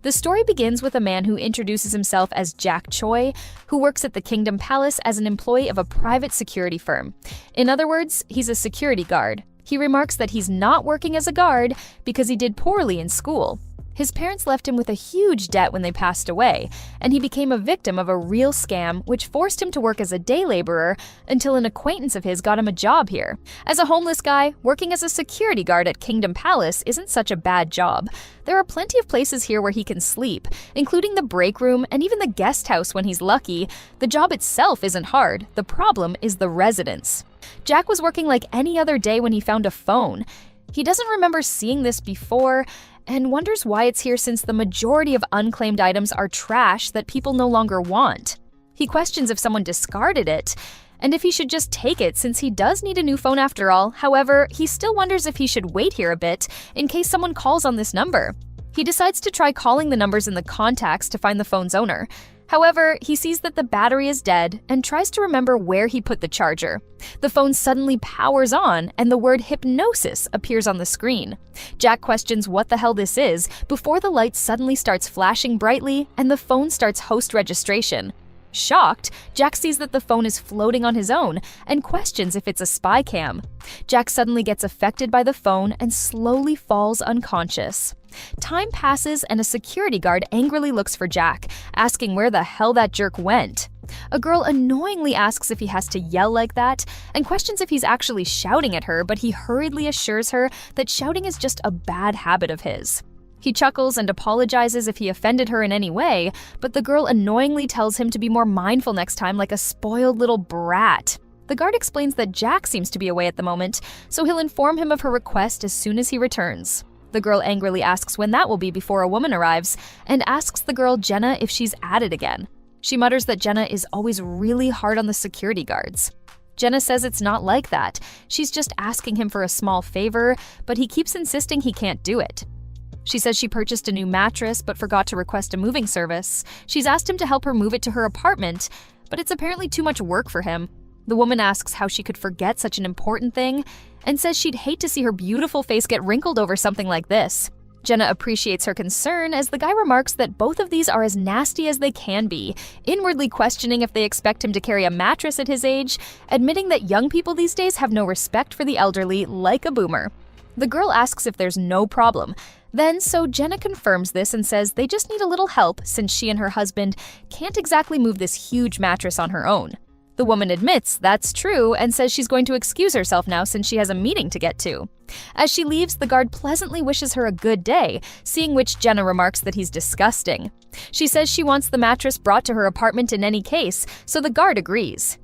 The story begins with a man who introduces himself as Jack Choi, who works at the Kingdom Palace as an employee of a private security firm. In other words, he's a security guard. He remarks that he's not working as a guard because he did poorly in school. His parents left him with a huge debt when they passed away, and he became a victim of a real scam which forced him to work as a day laborer until an acquaintance of his got him a job here. As a homeless guy, working as a security guard at Kingdom Palace isn't such a bad job. There are plenty of places here where he can sleep, including the break room and even the guest house when he's lucky. The job itself isn't hard. The problem is the residents. Jack was working like any other day when he found a phone. He doesn't remember seeing this before and wonders why it's here since the majority of unclaimed items are trash that people no longer want. He questions if someone discarded it and if he should just take it since he does need a new phone after all. However, he still wonders if he should wait here a bit in case someone calls on this number. He decides to try calling the numbers in the contacts to find the phone's owner. However, he sees that the battery is dead and tries to remember where he put the charger. The phone suddenly powers on and the word hypnosis appears on the screen. Jack questions what the hell this is before the light suddenly starts flashing brightly and the phone starts host registration. Shocked, Jack sees that the phone is floating on his own and questions if it's a spy cam. Jack suddenly gets affected by the phone and slowly falls unconscious. Time passes and a security guard angrily looks for Jack, asking where the hell that jerk went. A girl annoyingly asks if he has to yell like that and questions if he's actually shouting at her, but he hurriedly assures her that shouting is just a bad habit of his. He chuckles and apologizes if he offended her in any way, but the girl annoyingly tells him to be more mindful next time like a spoiled little brat. The guard explains that Jack seems to be away at the moment, so he'll inform him of her request as soon as he returns. The girl angrily asks when that will be before a woman arrives, and asks the girl Jenna if she's at it again. She mutters that Jenna is always really hard on the security guards. Jenna says it's not like that. She's just asking him for a small favor, but he keeps insisting he can't do it. She says she purchased a new mattress but forgot to request a moving service. She's asked him to help her move it to her apartment, but it's apparently too much work for him. The woman asks how she could forget such an important thing and says she'd hate to see her beautiful face get wrinkled over something like this. Jenna appreciates her concern as the guy remarks that both of these are as nasty as they can be, inwardly questioning if they expect him to carry a mattress at his age, admitting that young people these days have no respect for the elderly like a boomer. The girl asks if there's no problem. So Jenna confirms this and says they just need a little help since she and her husband can't exactly move this huge mattress on her own. The woman admits that's true and says she's going to excuse herself now since she has a meeting to get to. As she leaves, the guard pleasantly wishes her a good day, seeing which Jenna remarks that he's disgusting. She says she wants the mattress brought to her apartment in any case, so the guard agrees.